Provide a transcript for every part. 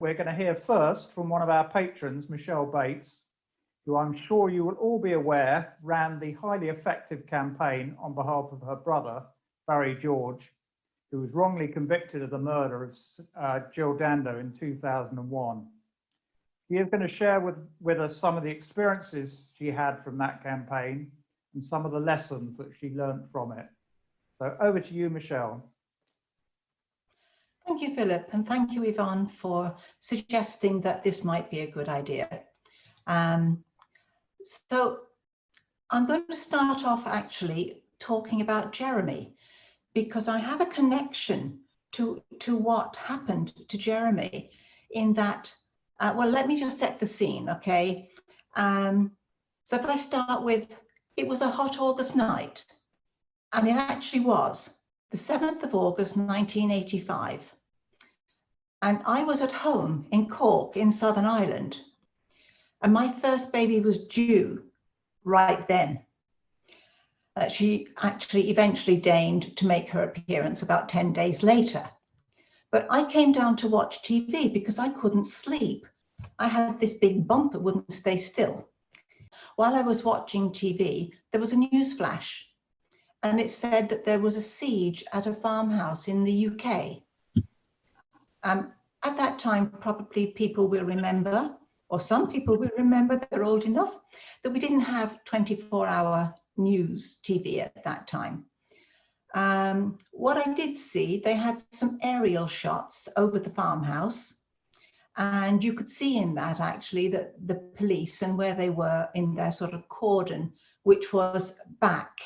we're going to hear first from one of our patrons, Michelle Bates, who I'm sure you will all be aware ran the highly effective campaign on behalf of her brother, Barry George, who was wrongly convicted of the murder of Jill Dando in 2001. She is going to share with us some of the experiences she had from that campaign and some of the lessons that she learned from it. So over to you, Michelle. Thank you, Philip, and thank you, Yvonne, for suggesting that this might be a good idea. So I'm going to start off actually talking about Jeremy, because I have a connection to what happened to Jeremy in that, well, let me just set the scene, okay? So if I start with, it was a hot August night, and it actually was the 7th of August, 1985. And I was at home in Cork in Southern Ireland, and my first baby was due right then. She actually eventually deigned to make her appearance about 10 days later. But I came down to watch TV because I couldn't sleep. I had this big bump, it wouldn't stay still. While I was watching TV, there was a news flash, and it said that there was a siege at a farmhouse in the UK. At that time, probably people will remember, or some people will remember, they're old enough, that we didn't have 24-hour news TV at that time. What I did see, they had some aerial shots over the farmhouse, and you could see in that actually that the police and where they were in their sort of cordon, which was back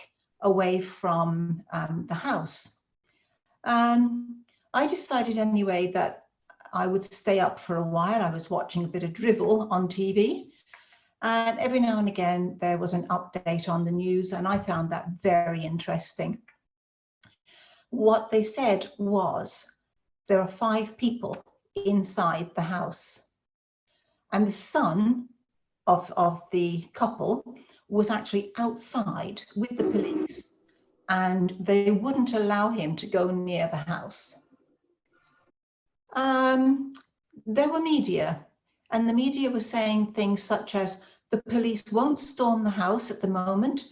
away from the house. I decided anyway that I would stay up for a while. I was watching a bit of drivel on TV, and every now and again there was an update on the news, and I found that very interesting. What they said was there are 5 people inside the house, and the son of the couple was actually outside with the police, and they wouldn't allow him to go near the house. There were media, and the media was saying things such as the police won't storm the house at the moment.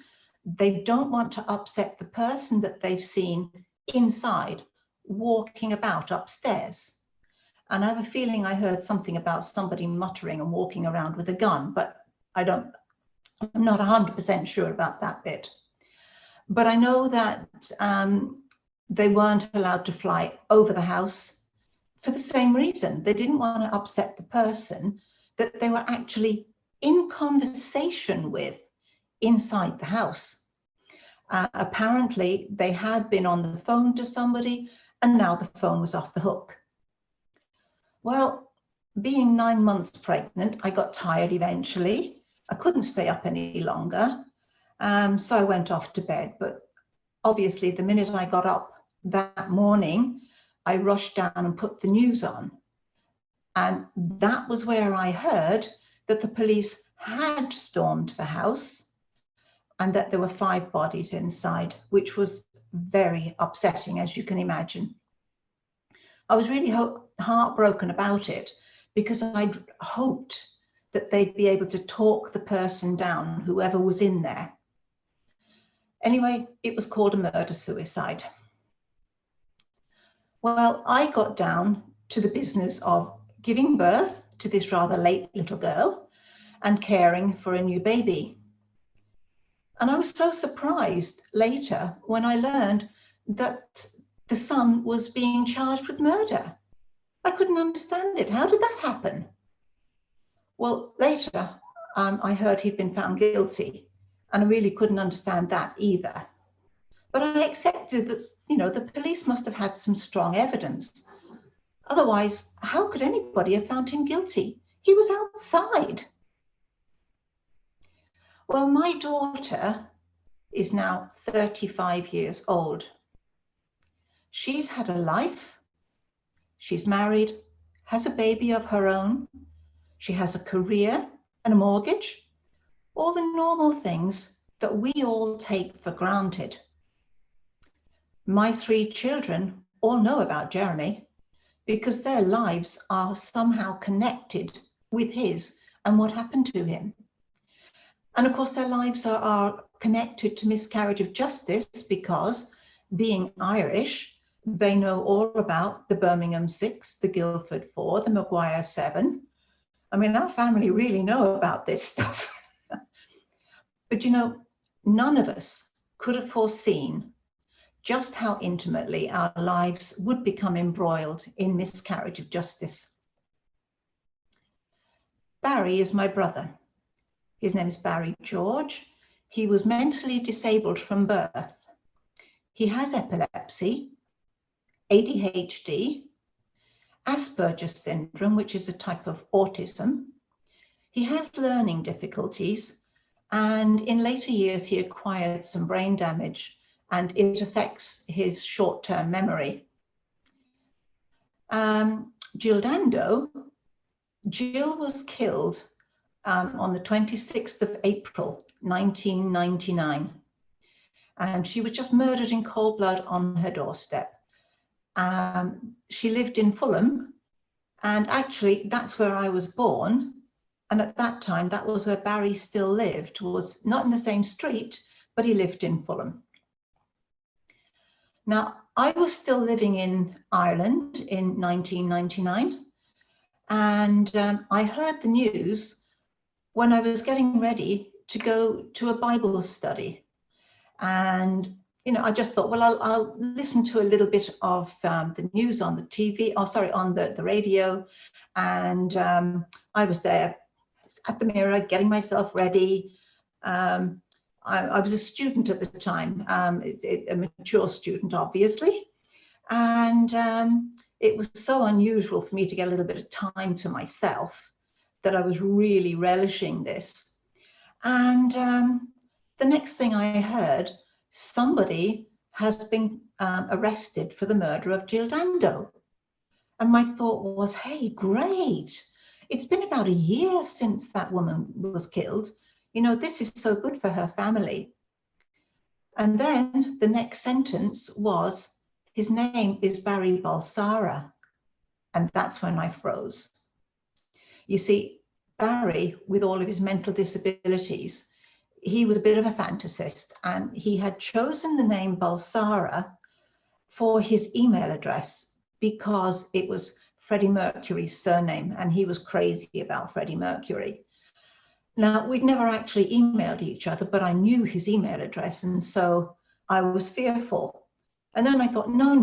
They don't want to upset the person that they've seen inside walking about upstairs. And I have a feeling I heard something about somebody muttering and walking around with a gun, but I'm not 100% sure about that bit. But I know that they weren't allowed to fly over the house for the same reason. They didn't want to upset the person that they were actually in conversation with inside the house. Apparently, they had been on the phone to somebody, and now the phone was off the hook. Well, being 9 months pregnant, I got tired eventually. I couldn't stay up any longer, so I went off to bed. But obviously, the minute I got up that morning, I rushed down and put the news on. And that was where I heard that the police had stormed the house and that there were 5 bodies inside, which was very upsetting, as you can imagine. I was really heartbroken about it because I'd hoped that they'd be able to talk the person down, whoever was in there. Anyway, it was called a murder-suicide. Well, I got down to the business of giving birth to this rather late little girl and caring for a new baby. And I was so surprised later when I learned that the son was being charged with murder. I couldn't understand it. How did that happen? Well, later I heard he'd been found guilty, and I really couldn't understand that either. But I accepted that, you know, the police must have had some strong evidence. Otherwise, how could anybody have found him guilty? He was outside. Well, my daughter is now 35 years old. She's had a life. She's married, has a baby of her own. She has a career and a mortgage. All the normal things that we all take for granted. My 3 children all know about Jeremy because their lives are somehow connected with his and what happened to him. And of course, their lives are connected to miscarriage of justice because, being Irish, they know all about the Birmingham 6, the Guildford 4, the Maguire 7. I mean, our family really know about this stuff. But you know, none of us could have foreseen just how intimately our lives would become embroiled in miscarriage of justice. Barry is my brother. His name is Barry George. He was mentally disabled from birth. He has epilepsy, ADHD, Asperger's syndrome, which is a type of autism. He has learning difficulties, and in later years he acquired some brain damage, and it affects his short-term memory. Jill Dando, Jill was killed on the 26th of April, 1999. And she was just murdered in cold blood on her doorstep. She lived in Fulham, and actually that's where I was born. And at that time, that was where Barry still lived, was not in the same street, but he lived in Fulham. Now, I was still living in Ireland in 1999, and I heard the news when I was getting ready to go to a Bible study. And, you know, I just thought, well, I'll listen to a little bit of the news on the TV, on the radio. And I was there at the mirror, getting myself ready. I was a student at the time, a mature student, obviously. And it was so unusual for me to get a little bit of time to myself that I was really relishing this. And the next thing I heard, somebody has been arrested for the murder of Jill Dando. And my thought was, hey, great. It's been about a year since that woman was killed. You know, this is so good for her family. And then the next sentence was, his name is Barry Balsara. And that's when I froze. You see, Barry, with all of his mental disabilities, he was a bit of a fantasist, and he had chosen the name Balsara for his email address because it was Freddie Mercury's surname, and he was crazy about Freddie Mercury. Now, we'd never actually emailed each other, but I knew his email address, and so I was fearful. And then I thought, no,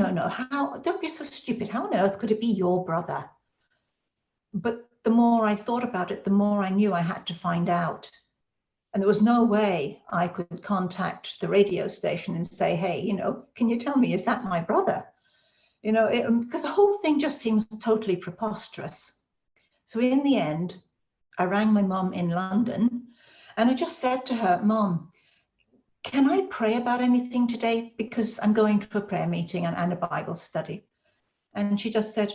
don't be so stupid. How on earth could it be your brother? But the more I thought about it, the more I knew I had to find out. And there was no way I could contact the radio station and say, hey, you know, can you tell me, is that my brother? You know, because the whole thing just seems totally preposterous. So in the end, I rang my mom in London, and I just said to her, Mom, can I pray about anything today? Because I'm going to a prayer meeting and a Bible study. And she just said,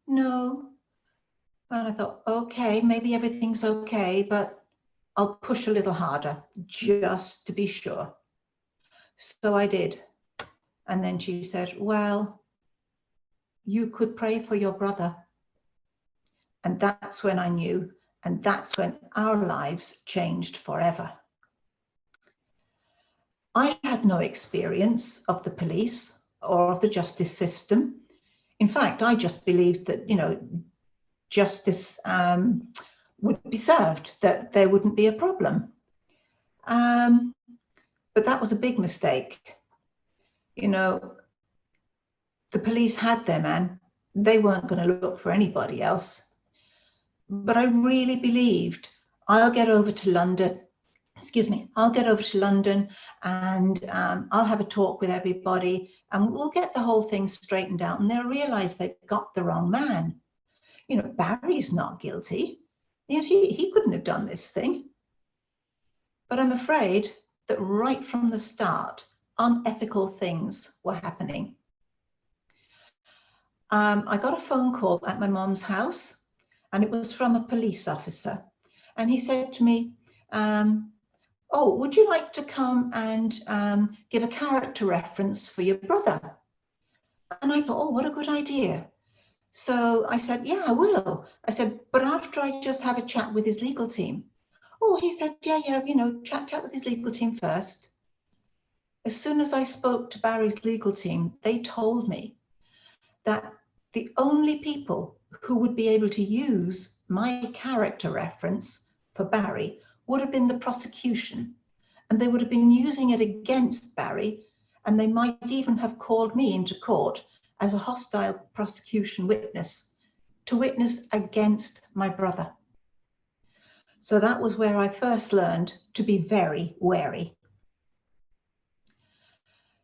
no. And I thought, okay, maybe everything's okay, but I'll push a little harder just to be sure. So I did. And then she said, well, you could pray for your brother. And that's when I knew, and that's when our lives changed forever. I had no experience of the police or of the justice system. In fact, I just believed that, you know, justice would be served, that there wouldn't be a problem. But that was a big mistake. You know, the police had their man. They weren't going to look for anybody else. But I really believed I'll get over to London. I'll get over to London and I'll have a talk with everybody and we'll get the whole thing straightened out, and they'll realize they've got the wrong man. You know, Barry's not guilty. You know, he couldn't have done this thing. But I'm afraid that right from the start, unethical things were happening. I got a phone call at my mom's house, and it was from a police officer. And he said to me, oh, would you like to come and give a character reference for your brother? And I thought, oh, what a good idea. So I said, yeah, I will. I said, but after I just have a chat with his legal team. Oh, he said, yeah, chat with his legal team first. As soon as I spoke to Barry's legal team, they told me that the only people who would be able to use my character reference for Barry would have been the prosecution, and they would have been using it against Barry, and they might even have called me into court as a hostile prosecution witness to witness against my brother. So that was where I first learned to be very wary.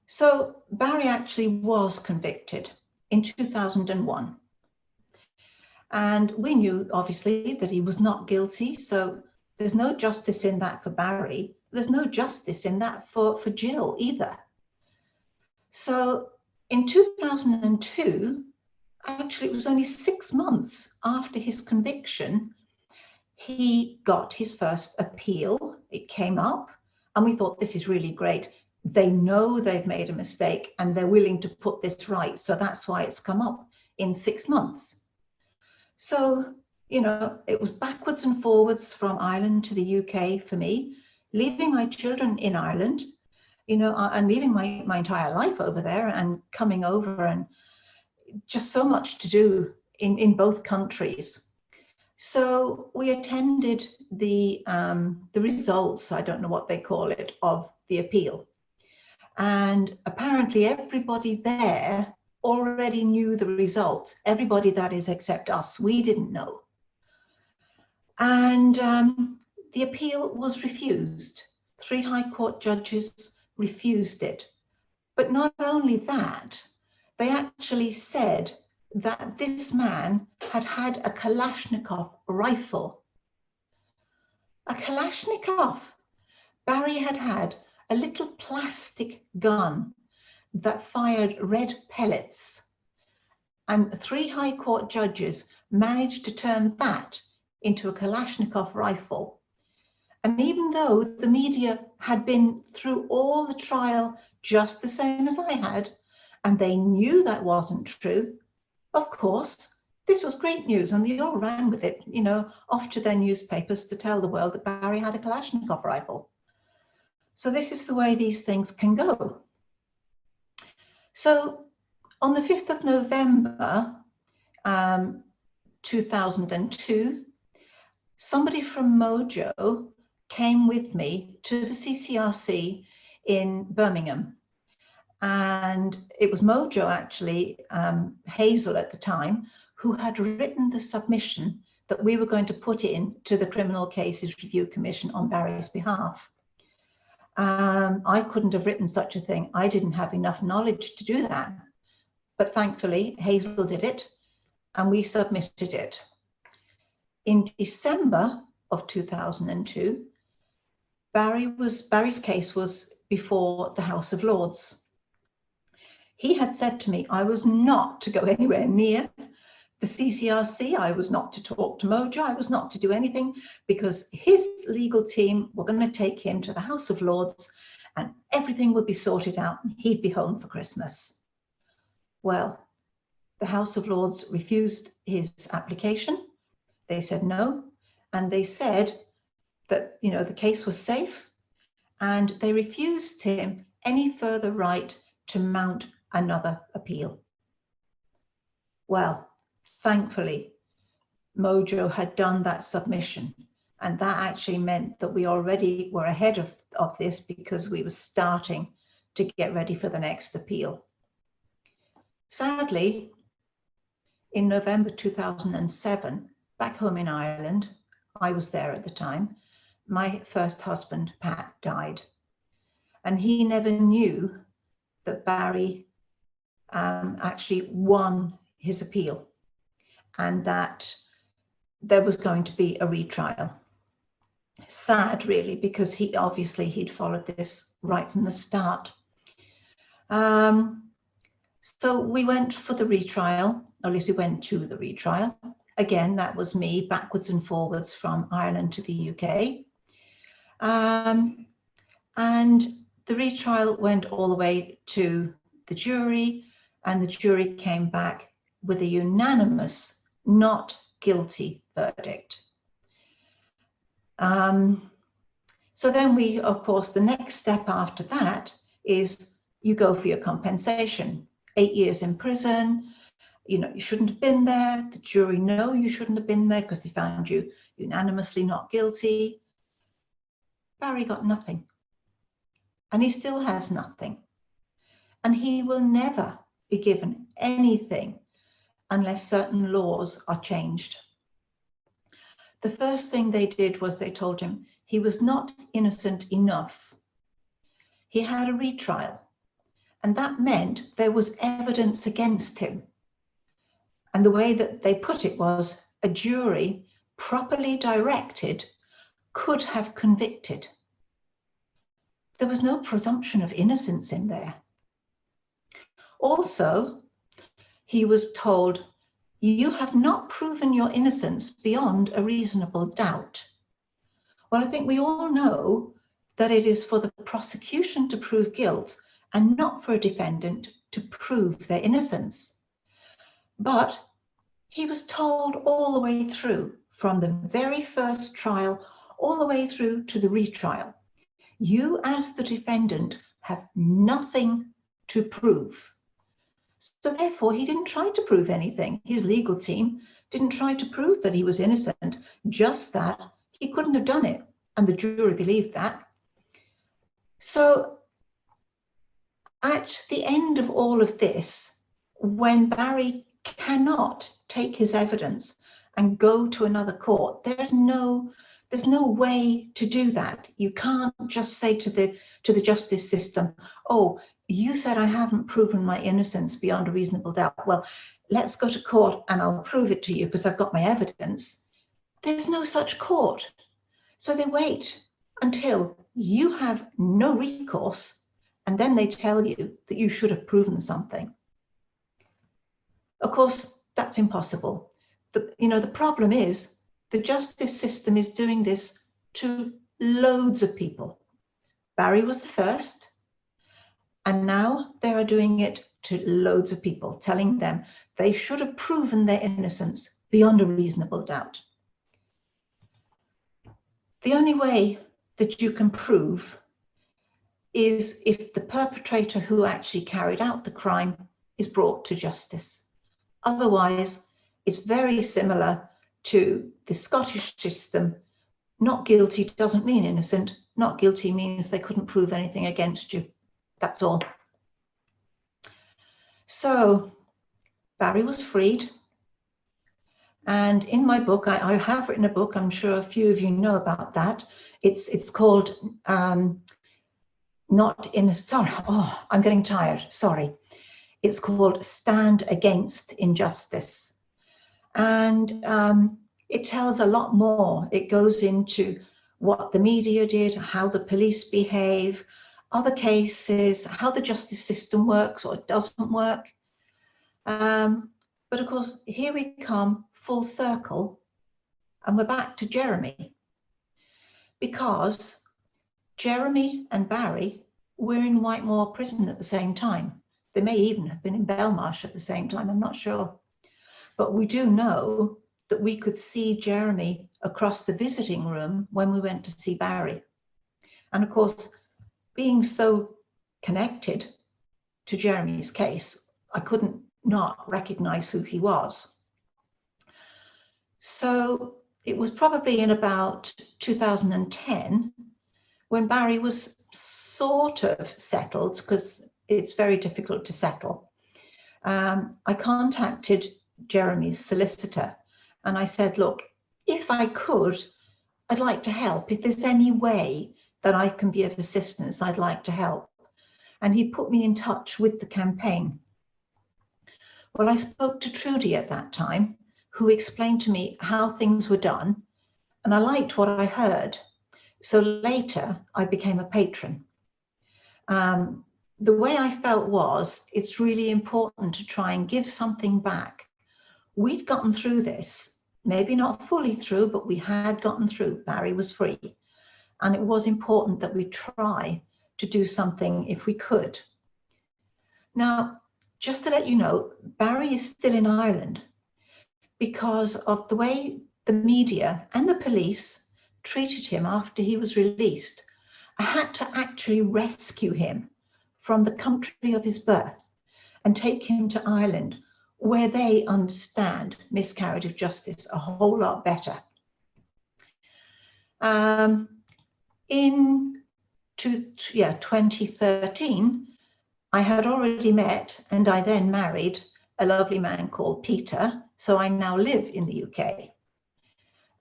So Barry actually was convicted in 2001. And we knew, obviously, that he was not guilty. So there's no justice in that for Barry. There's no justice in that for Jill either. So in 2002, actually, it was only 6 months after his conviction, he got his first appeal. It came up, and we thought, this is really great. They know they've made a mistake and they're willing to put this right. So that's why it's come up in 6 months. So, it was backwards and forwards from Ireland to the UK for me, leaving my children in Ireland, and leaving my entire life over there and coming over, and just so much to do in both countries. So we attended the results, I don't know what they call it, of the appeal. And apparently everybody there already knew the result. Everybody, that is, except us. We didn't know. And the appeal was refused. 3 High Court judges refused it. But not only that, they actually said that this man had a Kalashnikov rifle. A Kalashnikov. Barry had a little plastic gun that fired red pellets. And 3 High Court judges managed to turn that into a Kalashnikov rifle. And even though the media had been through all the trial just the same as I had, and they knew that wasn't true, of course, this was great news, and they all ran with it, off to their newspapers to tell the world that Barry had a Kalashnikov rifle. So this is the way these things can go. So on the 5th of November, 2002, somebody from Mojo came with me to the CCRC in Birmingham. And it was Mojo, actually, Hazel at the time, who had written the submission that we were going to put in to the Criminal Cases Review Commission on Barry's behalf. I couldn't have written such a thing. I didn't have enough knowledge to do that. But thankfully, Hazel did it, and we submitted it. In December of 2002, Barry's case was before the House of Lords. He had said to me I was not to go anywhere near the CCRC. I was not to talk to Mojo. I was not to do anything, because his legal team were going to take him to the House of Lords and everything would be sorted out and he'd be home for Christmas. Well, the House of Lords refused his application. They said no, and they said that the case was safe, and they refused him any further right to mount another appeal. Well, thankfully, Mojo had done that submission, and that actually meant that we already were ahead of this, because we were starting to get ready for the next appeal. Sadly, in November 2007, back home in Ireland, I was there at the time, my first husband, Pat, died. And he never knew that Barry actually won his appeal, and that there was going to be a retrial. Sad, really, because he'd followed this right from the start. So we went for the retrial, or at least we went to the retrial. Again, that was me backwards and forwards from Ireland to the UK. And the retrial went all the way to the jury, and the jury came back with a unanimous not guilty verdict. So then we, of course, the next step after that is you go for your compensation. 8 years in prison, you know, you shouldn't have been there. The jury know you shouldn't have been there because they found you unanimously not guilty. Barry got nothing. And he still has nothing. And he will never be given anything unless certain laws are changed. The first thing they did was they told him he was not innocent enough. He had a retrial, and that meant there was evidence against him. And the way that they put it was a jury, properly directed, could have convicted. There was no presumption of innocence in there. Also, he was told, you have not proven your innocence beyond a reasonable doubt. Well, I think we all know that it is for the prosecution to prove guilt and not for a defendant to prove their innocence. But he was told all the way through, from the very first trial all the way through to the retrial, you as the defendant have nothing to prove. So therefore, he didn't try to prove anything. His legal team didn't try to prove that he was innocent, just that he couldn't have done it. And the jury believed that. So at the end of all of this, when Barry cannot take his evidence and go to another court, there's no way to do that. You can't just say to the justice system, oh, you said I haven't proven my innocence beyond a reasonable doubt. Well, let's go to court and I'll prove it to you because I've got my evidence. There's no such court. So they wait until you have no recourse, and then they tell you that you should have proven something. Of course, that's impossible. The problem is the justice system is doing this to loads of people. Barry was the first, and now they are doing it to loads of people, telling them they should have proven their innocence beyond a reasonable doubt. The only way that you can prove is if the perpetrator who actually carried out the crime is brought to justice. Otherwise, it's very similar to the Scottish system. Not guilty doesn't mean innocent. Not guilty means they couldn't prove anything against you. That's all. So Barry was freed. And in my book, I have written a book, I'm sure a few of you know about that. It's called I'm getting tired, sorry. It's called Stand Against Injustice. And it tells a lot more. It goes into what the media did, how the police behave, other cases, how the justice system works or doesn't work. But of course, here we come full circle, and we're back to Jeremy, because Jeremy and Barry were in Whitemoor prison at the same time. They may even have been in Belmarsh at the same time, I'm not sure. But we do know that we could see Jeremy across the visiting room when we went to see Barry. And of course, being so connected to Jeremy's case, I couldn't not recognize who he was. So it was probably in about 2010 when Barry was sort of settled, because it's very difficult to settle. I contacted Jeremy's solicitor and I said, look, if I could, I'd like to help. If there's any way that I can be of assistance, I'd like to help. And he put me in touch with the campaign. Well, I spoke to Trudy at that time, who explained to me how things were done, and I liked what I heard. So later, I became a patron. The way I felt was, it's really important to try and give something back. We'd gotten through this, maybe not fully through, but we had gotten through. Barry was free. And it was important that we try to do something if we could. Now, just to let you know, Barry is still in Ireland because of the way the media and the police treated him after he was released. I had to actually rescue him from the country of his birth and take him to Ireland, where they understand miscarriage of justice a whole lot better. In 2013, I had already met, and I then married a lovely man called Peter. So I now live in the UK.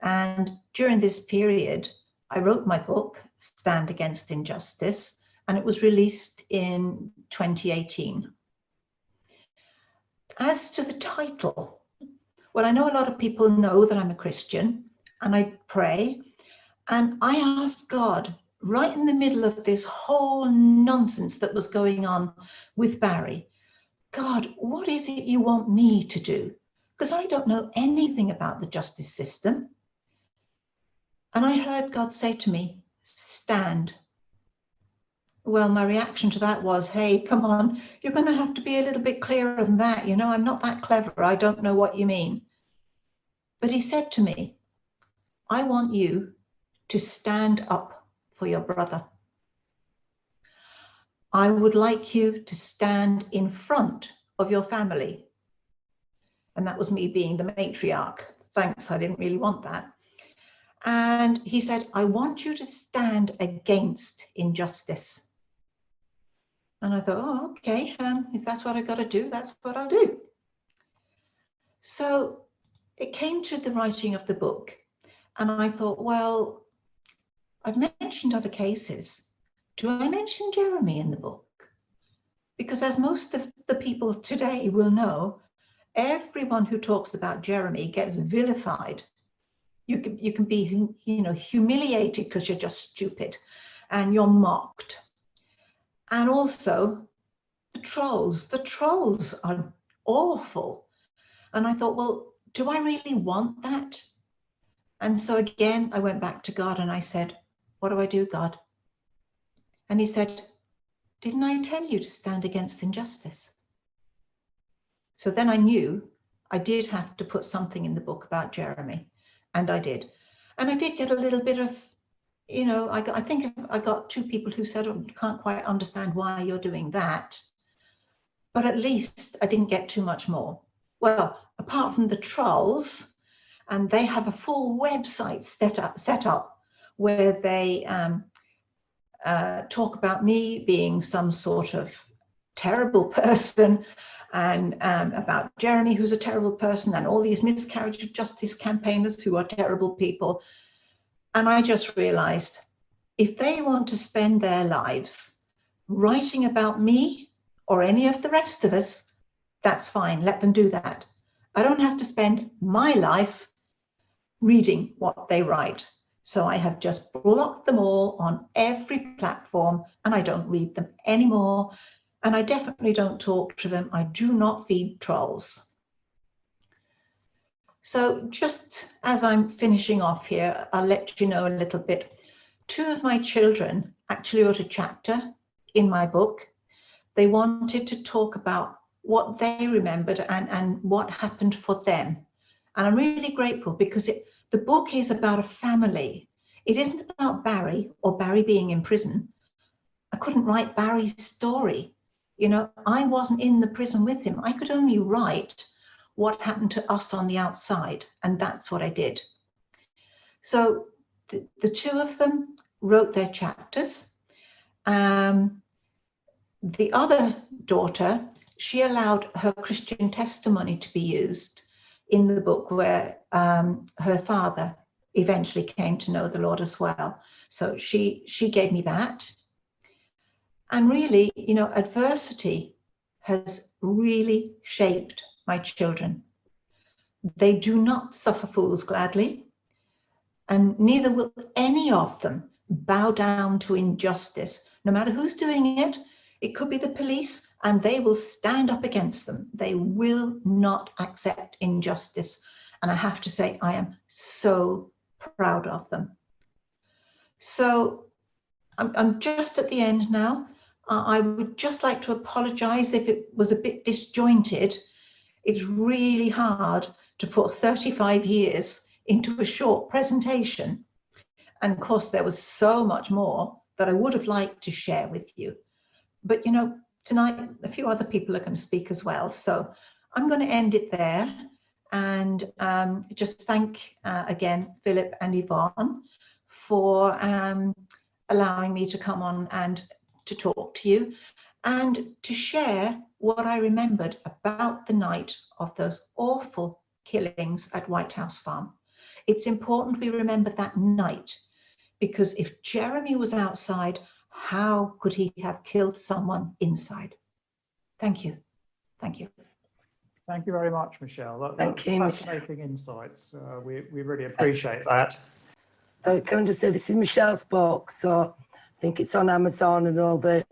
And during this period, I wrote my book, Stand Against Injustice, and it was released in 2018. As to the title, well, I know a lot of people know that I'm a Christian and I pray, and I asked God right in the middle of this whole nonsense that was going on with Barry, God, what is it you want me to do? Because I don't know anything about the justice system. And I heard God say to me, stand. Well, my reaction to that was, hey, come on, you're going to have to be a little bit clearer than that. You know, I'm not that clever. I don't know what you mean. But he said to me, I want you to stand up for your brother. I would like you to stand in front of your family. And that was me being the matriarch. Thanks, I didn't really want that. And he said, I want you to stand against injustice. And I thought, oh, okay, if that's what I got to do, that's what I'll do. So it came to the writing of the book. And I thought, well, I've mentioned other cases. Do I mention Jeremy in the book? Because as most of the people today will know, everyone who talks about Jeremy gets vilified. You can be, humiliated because you're just stupid and you're mocked. And also the trolls are awful. And I thought, well, do I really want that? And so again, I went back to God and I said, what do I do, God? And he said, didn't I tell you to stand against injustice? So then I knew I did have to put something in the book about Jeremy. And I did. And I did get a little bit of, I think I got 2 people who said, oh, can't quite understand why you're doing that. But at least I didn't get too much more. Well, apart from the trolls, and they have a full website set up where they talk about me being some sort of terrible person, and about Jeremy, who's a terrible person, and all these miscarriage of justice campaigners who are terrible people. And I just realized, if they want to spend their lives writing about me or any of the rest of us, that's fine, let them do that. I don't have to spend my life reading what they write. So I have just blocked them all on every platform, and I don't read them anymore. And I definitely don't talk to them. I do not feed trolls. So just as I'm finishing off here, I'll let you know a little bit. 2 of my children actually wrote a chapter in my book. They wanted to talk about what they remembered and what happened for them. And I'm really grateful because the book is about a family. It isn't about Barry or Barry being in prison. I couldn't write Barry's story. I wasn't in the prison with him. I could only write what happened to us on the outside, and that's what I did. So the 2 of them wrote their chapters. The other daughter, she allowed her Christian testimony to be used in the book, where her father eventually came to know the Lord as well. So she gave me that. And really, adversity has really shaped my children. They do not suffer fools gladly, and neither will any of them bow down to injustice. No matter who's doing it, it could be the police, and they will stand up against them. They will not accept injustice. And I have to say, I am so proud of them. So I'm just at the end now. I would just like to apologise if it was a bit disjointed. It's really hard to put 35 years into a short presentation. And of course, there was so much more that I would have liked to share with you. But, you know, tonight, a few other people are going to speak as well. So I'm going to end it there and just thank again, Philip and Yvonne for allowing me to come on and to talk to you and to share what I remembered about the night of those awful killings at White House Farm. It's important we remember that night, because if Jeremy was outside, how could he have killed someone inside? Thank you. Thank you. Thank you very much, Michelle. Thank you, Fascinating insights. We really appreciate that. So can I just say, this is Michelle's book, so I think it's on Amazon and all the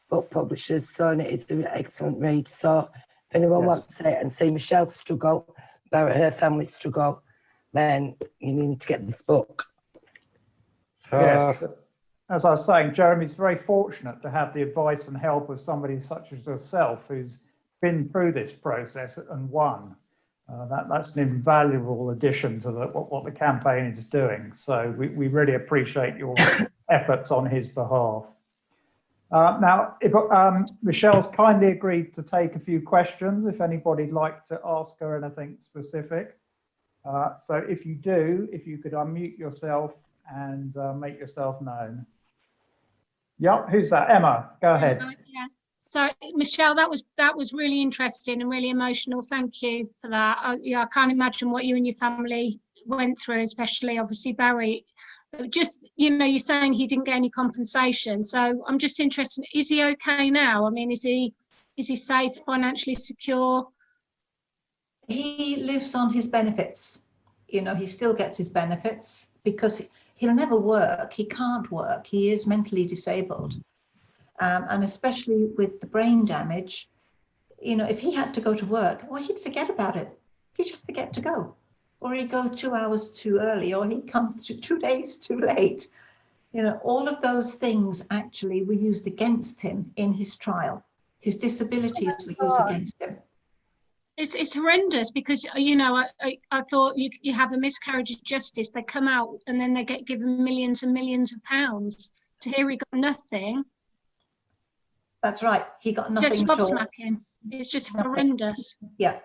book publishers, so and it is an excellent read. So if anyone wants to say it and see Michelle's struggle, about her family struggle, then you need to get this book. So, Yes, as I was saying, Jeremy's very fortunate to have the advice and help of somebody such as yourself, who's been through this process and won. That's an invaluable addition to what the campaign is doing. So we really appreciate your efforts on his behalf. Now, if, Michelle's kindly agreed to take a few questions if anybody'd like to ask her anything specific. So if you do, if you could unmute yourself and make yourself known. Yep, who's that? Emma, go ahead. Yeah. So Michelle, that was really interesting and really emotional. Thank you for that. Yeah, I can't imagine what you and your family went through, especially obviously Barry. Just, you know, you're saying he didn't get any compensation. So I'm just interested, is he okay now? I mean, is he safe, financially secure? He lives on his benefits. You know, he still gets his benefits because he'll never work. He can't work. He is mentally disabled. And especially with the brain damage, you know, if he had to go to work, well, he'd forget about it. He'd just forget to go. Or he'd go 2 hours too early, or he'd come 2 days too late. You know, all of those things actually were used against him in his trial. His disabilities were used against him. It's horrendous because, you know, I thought you have a miscarriage of justice. They come out and then they get given millions and millions of pounds. To hear he got nothing. That's right. He got nothing. Just gobsmacking. It's just horrendous. Yeah.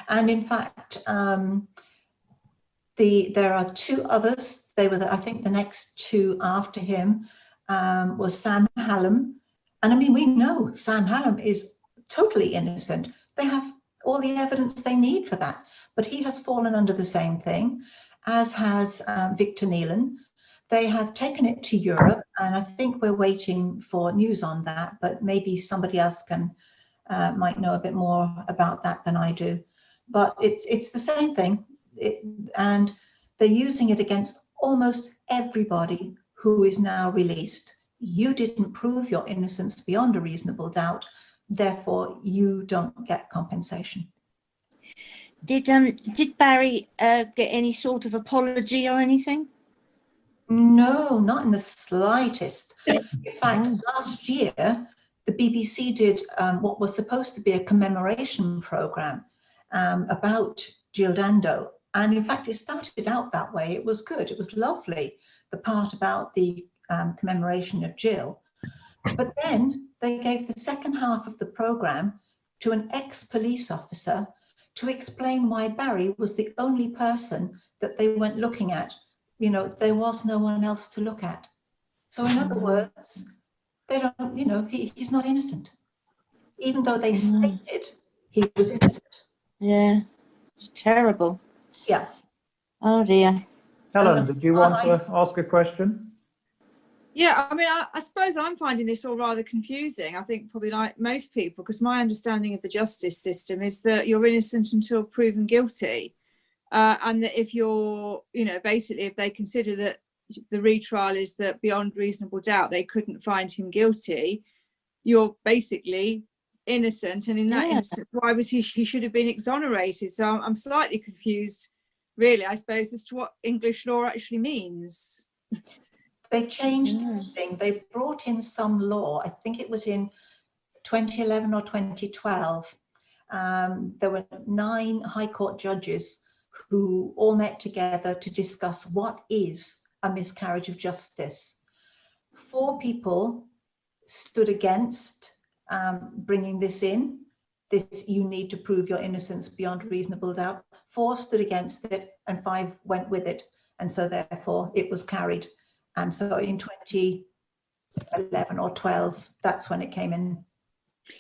And in fact, there are 2 others. They were, I think, the next 2 after him was Sam Hallam. And I mean, we know Sam Hallam is totally innocent. They have all the evidence they need for that. But he has fallen under the same thing, as has Victor Neelan. They have taken it to Europe, and I think we're waiting for news on that, but maybe somebody else might know a bit more about that than I do. But it's the same thing, and they're using it against almost everybody who is now released. You didn't prove your innocence beyond a reasonable doubt, therefore you don't get compensation. Did Barry get any sort of apology or anything? No, not in the slightest. In fact, last year, the BBC did what was supposed to be a commemoration programme about Jill Dando. And in fact, it started out that way. It was good. It was lovely, the part about the commemoration of Jill. But then they gave the second half of the programme to an ex-police officer to explain why Barry was the only person that they went looking at. You know, there was no one else to look at. So in other words, they don't, you know, he's not innocent, even though they stated he was innocent. Yeah, it's terrible. Yeah. Oh dear. Helen, did you want to ask a question? Yeah, I mean, I suppose I'm finding this all rather confusing. I think probably like most people, because my understanding of the justice system is that you're innocent until proven guilty. And that if you're, you know, basically if they consider that the retrial is that beyond reasonable doubt they couldn't find him guilty, you're basically innocent. And in that instance, why was he should have been exonerated? So I'm slightly confused, really, I suppose, as to what English law actually means. They changed this thing. They brought in some law. I think it was in 2011 or 2012. There were 9 High Court judges who all met together to discuss what is a miscarriage of justice. 4 people stood against bringing this in. This, you need to prove your innocence beyond reasonable doubt. 4 stood against it and 5 went with it. And so therefore it was carried. And so in 2011 or 12, that's when it came in.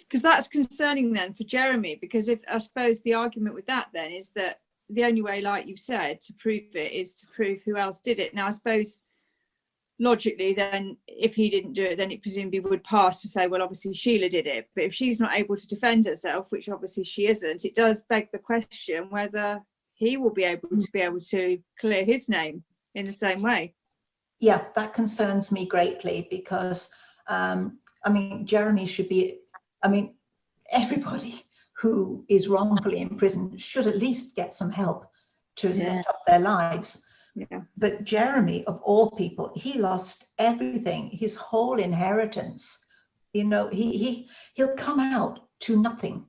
Because that's concerning then for Jeremy, because if I suppose the argument with that then is that the only way, like you said, to prove it is to prove who else did it. Now, I suppose logically then, if he didn't do it, then it presumably would pass to say, well, obviously Sheila did it. But if she's not able to defend herself, which obviously she isn't, it does beg the question whether he will be able to clear his name in the same way. Yeah, that concerns me greatly because, I mean, Jeremy should be, I mean, everybody who is wrongfully imprisoned should at least get some help to set up their lives. Yeah. But Jeremy, of all people, he lost everything, his whole inheritance. You know, he'll come out to nothing,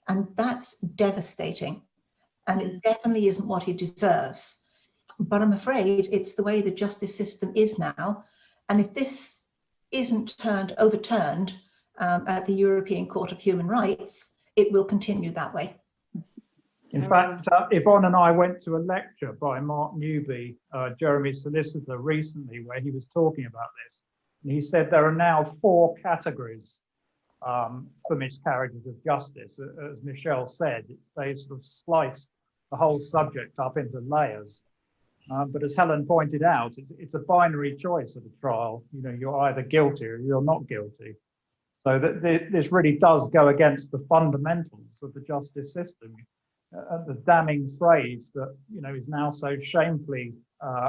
and that's devastating. And it definitely isn't what he deserves. But I'm afraid it's the way the justice system is now. And if this isn't overturned at the European Court of Human Rights, it will continue that way. In fact, Yvonne and I went to a lecture by Mark Newby, Jeremy's solicitor, recently, where he was talking about this. And he said there are now 4 categories for miscarriages of justice. As Michelle said, they sort of sliced the whole subject up into layers. But as Helen pointed out, it's a binary choice at a trial. You know, you're either guilty or you're not guilty. So that this really does go against the fundamentals of the justice system. The damning phrase that, you know, is now so shamefully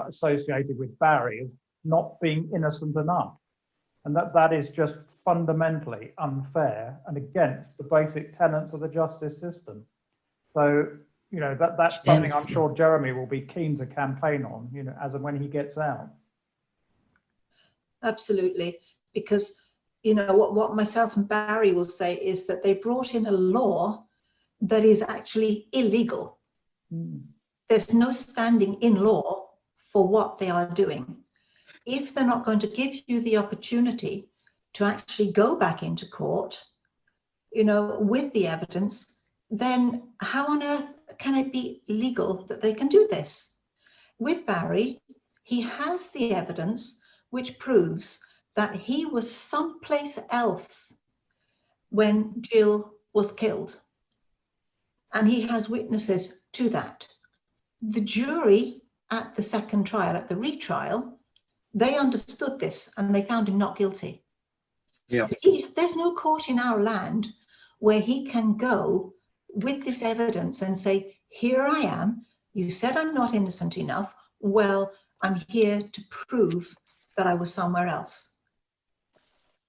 associated with Barry of not being innocent enough. And that is just fundamentally unfair and against the basic tenets of the justice system. So, you know, that's something I'm sure Jeremy will be keen to campaign on, you know, as and when he gets out. Absolutely, because, you know, what myself and Barry will say is that they brought in a law that is actually illegal. There's no standing in law for what they are doing. If they're not going to give you the opportunity to actually go back into court, you know, with the evidence, then how on earth can it be legal that they can do this? With Barry, he has the evidence which proves that he was someplace else when Jill was killed. And he has witnesses to that. The jury at the second trial, at the retrial, they understood this and they found him not guilty. Yeah. There's no court in our land where he can go with this evidence and say, here I am, you said I'm not innocent enough, well, I'm here to prove that I was somewhere else.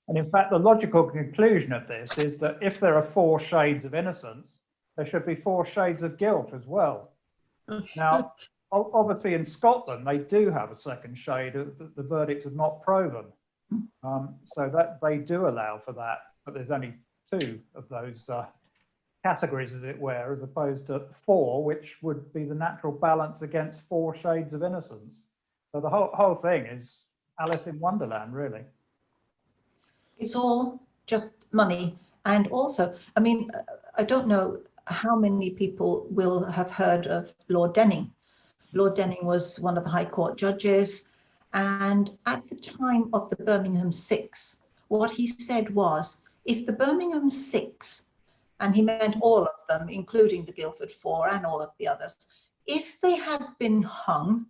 And in fact, the logical conclusion of this is that if there are 4 shades of innocence, there should be 4 shades of guilt as well. Now, obviously in Scotland, they do have a second shade of the verdict is not proven. So that they do allow for that, but there's only 2 of those categories, as it were, as opposed to 4, which would be the natural balance against 4 shades of innocence. So the whole thing is Alice in Wonderland, really. It's all just money. And also, I mean, I don't know how many people will have heard of Lord Denning. Lord Denning was one of the High Court judges. And at the time of the Birmingham 6, what he said was, if the Birmingham 6, and he meant all of them, including the Guildford 4 and all of the others, if they had been hung,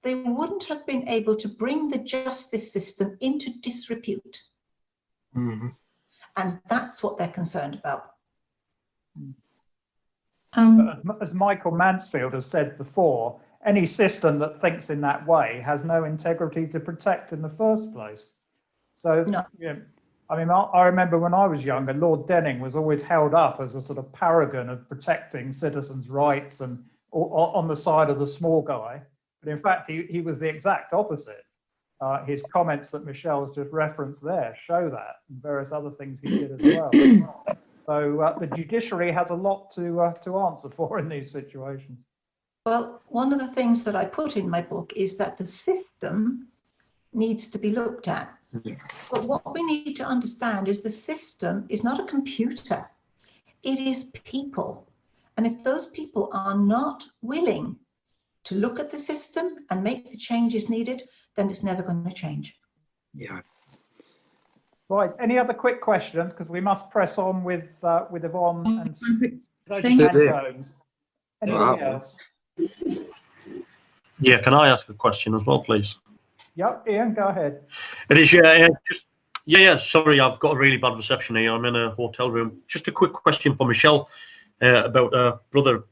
they wouldn't have been able to bring the justice system into disrepute. Mm-hmm. And that's what they're concerned about. As Michael Mansfield has said before, any system that thinks in that way has no integrity to protect in the first place. So, No. you know, I mean, I remember when I was younger, Lord Denning was always held up as a sort of paragon of protecting citizens' rights and on the side of the small guy. But in fact, he was the exact opposite. His comments that Michelle's just referenced there show that, and various other things he did as well. So the judiciary has a lot to answer for in these situations. Well, one of the things that I put in my book is that the system needs to be looked at. Yeah. But what we need to understand is the system is not a computer. It is people. And if those people are not willing to look at the system and make the changes needed, then it's never going to change. Yeah. Right, any other quick questions? Because we must press on with Yvonne and Thank you. Jones. Anything Wow. else? Yeah, can I ask a question as well, please? Yep, Ian, go ahead. It is, yeah. Sorry, I've got a really bad reception here. I'm in a hotel room. Just a quick question for Michelle about her brother.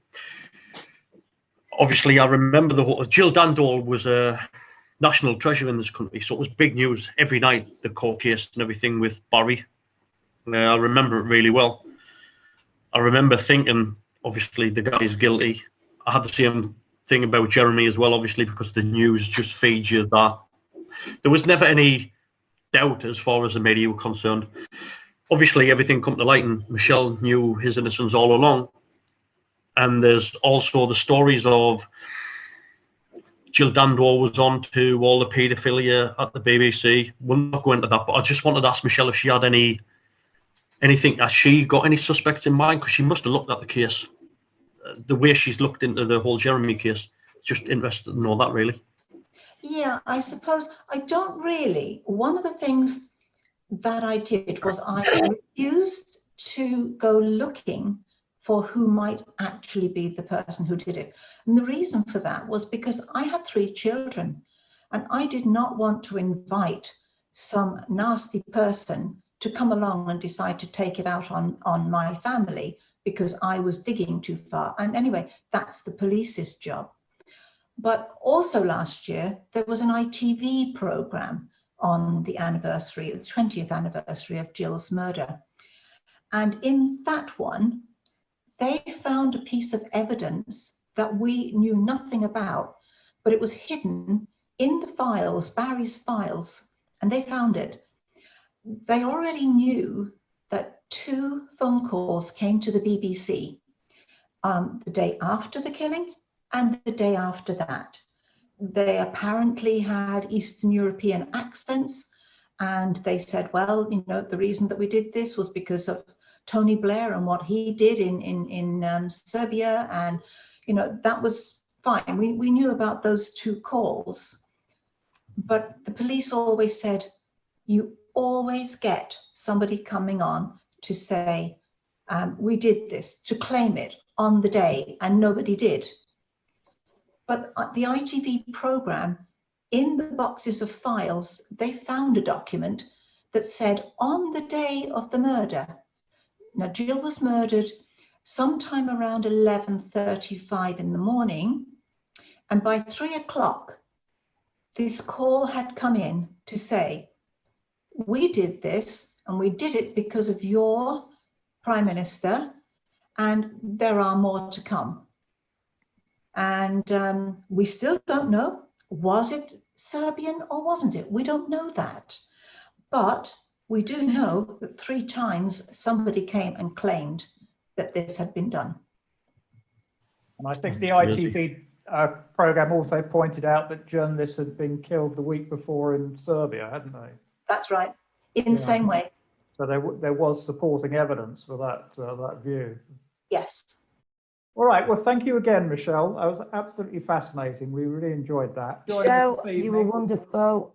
Obviously, I remember Jill Dandall was a national treasure in this country, so it was big news every night, the court case and everything with Barry. I remember it really well. I remember thinking, obviously, the guy's guilty. I had the same thing about Jeremy as well, obviously, because the news just feeds you that. There was never any doubt as far as the media were concerned. Obviously, everything come to light, and Michelle knew his innocence all along. And there's also the stories of Jill Dandall was on to all the paedophilia at the BBC. We'll not go into that, but I just wanted to ask Michelle if she had anything. Has she got any suspects in mind? Because she must have looked at the case. The way she's looked into the whole Jeremy case, just interested to know that, really. Yeah, I suppose I don't really. One of the things that I did was I refused to go looking for who might actually be the person who did it. And the reason for that was because I had 3 children and I did not want to invite some nasty person to come along and decide to take it out on my family because I was digging too far. And anyway, that's the police's job. But also last year, there was an ITV program on the 20th anniversary of Jill's murder. And in that one, they found a piece of evidence that we knew nothing about, but it was hidden in the files, Barry's files, and they found it. They already knew that 2 phone calls came to the BBC the day after the killing and the day after that. They apparently had Eastern European accents, and they said, well, you know, the reason that we did this was because of Tony Blair and what he did in Serbia, and you know, that was fine. We knew about those 2 calls, but the police always said, you always get somebody coming on to say, we did this, to claim it on the day, and nobody did. But the ITV program, in the boxes of files, they found a document that said on the day of the murder. Now, Jill was murdered sometime around 11:35 in the morning, and by 3 o'clock, this call had come in to say, we did this, and we did it because of your Prime Minister, and there are more to come. And we still don't know, was it Serbian or wasn't it? We don't know that. But we do know that 3 times somebody came and claimed that this had been done. And I think the ITV program also pointed out that journalists had been killed the week before in Serbia, hadn't they? That's right, in the same way. So there was supporting evidence for that view. Yes. All right. Well, thank you again, Michelle. That was absolutely fascinating. We really enjoyed that. Michelle, you were wonderful.